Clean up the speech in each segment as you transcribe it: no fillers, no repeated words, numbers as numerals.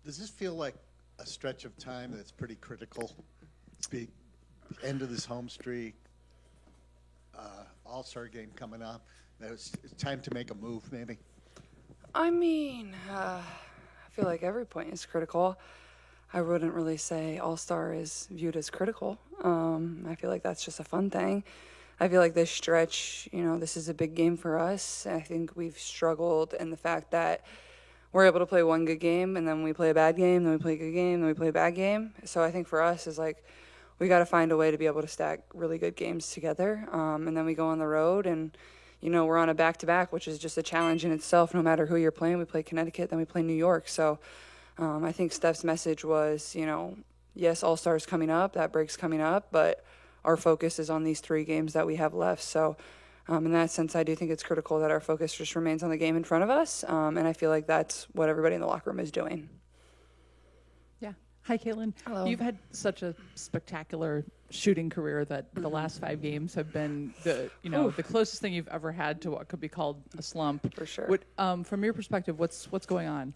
Does this feel like a stretch of time that's pretty critical? The end of this home streak, All-Star game coming up. It's time to make a move, maybe? I mean, I feel like every point is critical. I wouldn't really say All-Star is viewed as critical. I feel like that's just a fun thing. I feel like this stretch, this is a big game for us. I think we've struggled in the fact that we're able to play one good game, and then we play a bad game, then we play a good game, then we play a bad game. So I think for us is like we got to find a way to be able to stack really good games together, and then we go on the road, and we're on a back-to-back, which is just a challenge in itself. No matter who you're playing, we play Connecticut, then we play New York. So I think Steph's message was, yes, All-Star's coming up, that break's coming up, but our focus is on these 3 games that we have left. So in that sense, I do think it's critical that our focus just remains on the game in front of us, and I feel like that's what everybody in the locker room is doing. Yeah. Hi, Caitlin. Hello. You've had such a spectacular shooting career that the last 5 games have been the closest thing you've ever had to what could be called a slump. For sure. What, from your perspective, what's going on?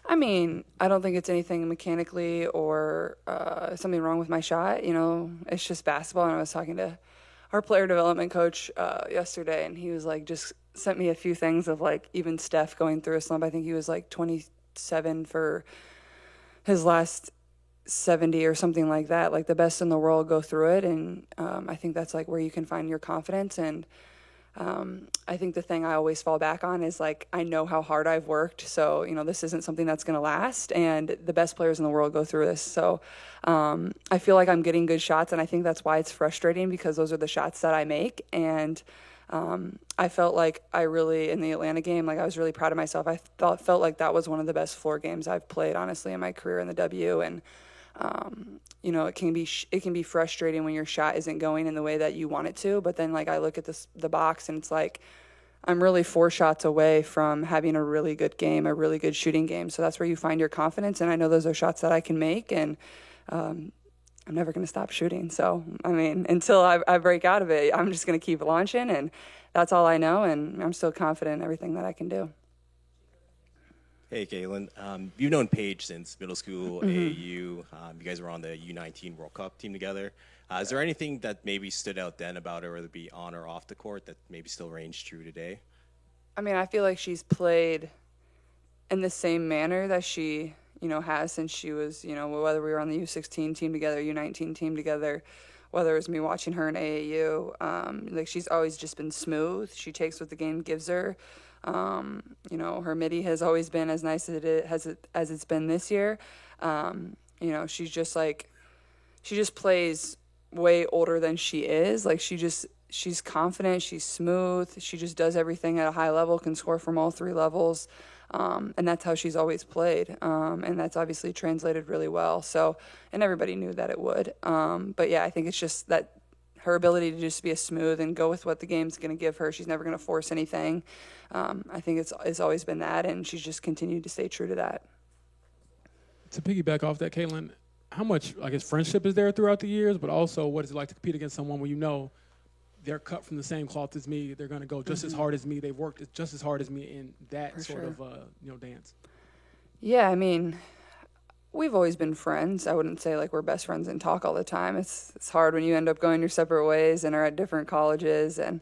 I mean, I don't think it's anything mechanically or something wrong with my shot. It's just basketball. And I was talking to our player development coach yesterday, and he was like, just sent me a few things of like even Steph going through a slump. I think he was like 27 for his last 70 or something like that. Like the best in the world go through it, and I think that's like where you can find your confidence. And I think the thing I always fall back on is like, I know how hard I've worked. So, this isn't something that's going to last, and the best players in the world go through this. So, I feel like I'm getting good shots, and I think that's why it's frustrating, because those are the shots that I make. And, I felt like in the Atlanta game, like I was really proud of myself. I felt like that was one of the best floor games I've played, honestly, in my career in the W. And, it can be frustrating when your shot isn't going in the way that you want it to. But then like I look at the box, and it's like I'm really 4 shots away from having a really good game, a really good shooting game. So that's where you find your confidence. And I know those are shots that I can make, and I'm never going to stop shooting. So, I mean, until I break out of it, I'm just going to keep launching, and that's all I know. And I'm still confident in everything that I can do. Hey, Caitlin. You've known Paige since middle school, AAU. You guys were on the U19 World Cup team together. Is there anything that maybe stood out then about her, whether it be on or off the court, that maybe still reigns true today? I mean, I feel like she's played in the same manner that she, has since she was, whether we were on the U16 team together, U19 team together, whether it was me watching her in AAU. Like she's always just been smooth. She takes what the game gives her. Her midi has always been as nice as it's been this year. She's just like, she just plays way older than she is. Like she's confident, she's smooth, she just does everything at a high level, can score from all 3 levels. And that's how she's always played. And that's obviously translated really well. So, and everybody knew that it would. But yeah, I think it's just that her ability to just be smooth and go with what the game's going to give her. She's never going to force anything. I think it's always been that, and she's just continued to stay true to that. To piggyback off that, Caitlin, how much, I guess, friendship is there throughout the years, but also what is it like to compete against someone where they're cut from the same cloth as me, they're going to go just as hard as me, they've worked just as hard as me in that of dance? Yeah, I mean, we've always been friends. I wouldn't say like we're best friends and talk all the time. It's hard when you end up going your separate ways and are at different colleges and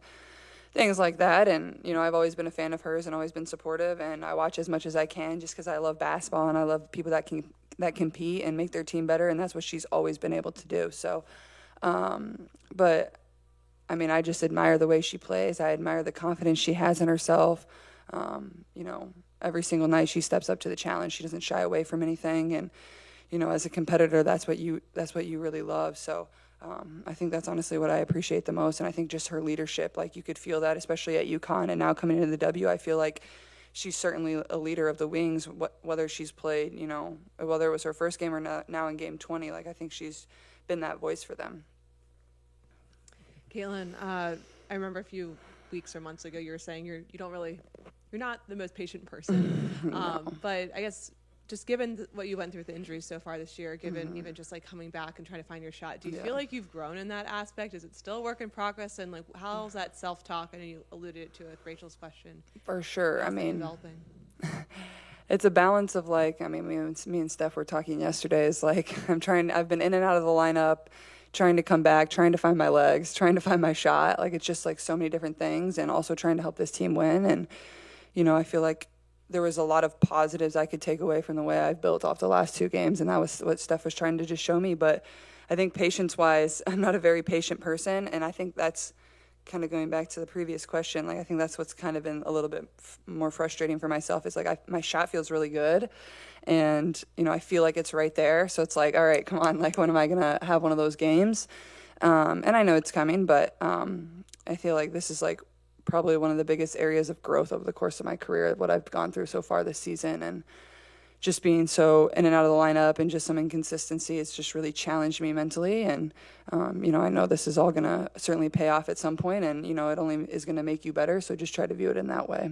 things like that. And, I've always been a fan of hers and always been supportive, and I watch as much as I can just because I love basketball and I love people that compete and make their team better, and that's what she's always been able to do. So, but I mean, I just admire the way she plays. I admire the confidence she has in herself. Every single night she steps up to the challenge. She doesn't shy away from anything. And, as a competitor, that's what you really love. So I think that's honestly what I appreciate the most. And I think just her leadership, like you could feel that, especially at UConn and now coming into the W, I feel like she's certainly a leader of the wings, whether she's played, whether it was her first game or now in game 20, like I think she's been that voice for them. Caitlin, I remember a few weeks or months ago you were saying you're not the most patient person. No. But I guess just given what you went through with the injuries so far this year, given even just like coming back and trying to find your shot, do you feel like you've grown in that aspect? Is it still a work in progress? And like, how's that self-talk? I know you alluded to it with Rachel's question. For sure. I mean, developing. it's a balance of like, I mean, me and Steph were talking yesterday. Is like I've been in and out of the lineup, trying to come back, trying to find my legs, trying to find my shot. Like it's just like so many different things, and also trying to help this team win. And I feel like there was a lot of positives I could take away from the way I've built off the last 2 games, and that was what Steph was trying to just show me. But I think patience-wise, I'm not a very patient person, and I think that's kind of going back to the previous question. Like I think that's what's kind of been a little bit more frustrating for myself is like my shot feels really good, and I feel like it's right there. So it's like, all right, come on, like when am I gonna have one of those games? And I know it's coming, but I feel like this is like probably one of the biggest areas of growth over the course of my career, what I've gone through so far this season, and just being so in and out of the lineup and just some inconsistency, it's just really challenged me mentally. And, I know this is all going to certainly pay off at some point, and, it only is going to make you better. So just try to view it in that way.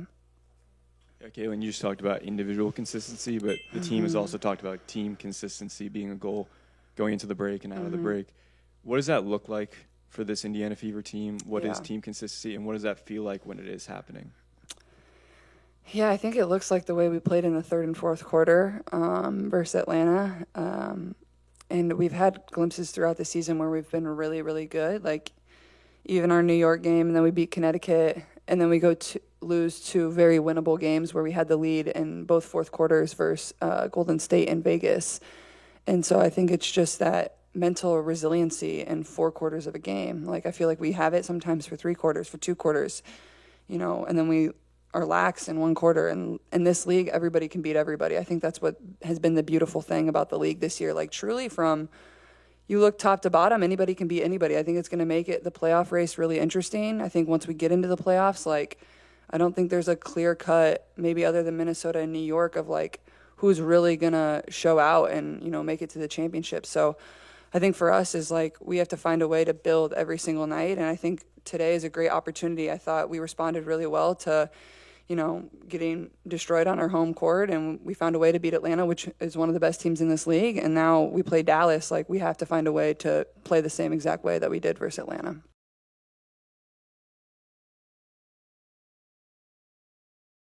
Yeah, Caitlin, you just talked about individual consistency, but the team has also talked about team consistency being a goal going into the break and out of the break. What does that look like for this Indiana Fever team? What is team consistency, and what does that feel like when it is happening? Yeah, I think it looks like the way we played in the third and fourth quarter versus Atlanta. And we've had glimpses throughout the season where we've been really, really good. Like even our New York game, and then we beat Connecticut, and then we go to lose 2 very winnable games where we had the lead in both fourth quarters versus Golden State and Vegas. And so I think it's just that mental resiliency in 4 quarters of a game. Like I feel like we have it sometimes for 3 quarters, for 2 quarters, and then we are lax in 1 quarter. And in this league, everybody can beat everybody. I think that's what has been the beautiful thing about the league this year. Like truly from you look top to bottom, anybody can beat anybody. I think it's going to make the playoff race really interesting. I think once we get into the playoffs, like I don't think there's a clear cut, maybe other than Minnesota and New York, of like who's really going to show out and, make it to the championship. So I think for us is like we have to find a way to build every single night. And I think today is a great opportunity. I thought we responded really well to, getting destroyed on our home court, and we found a way to beat Atlanta, which is one of the best teams in this league. And now we play Dallas. Like we have to find a way to play the same exact way that we did versus Atlanta.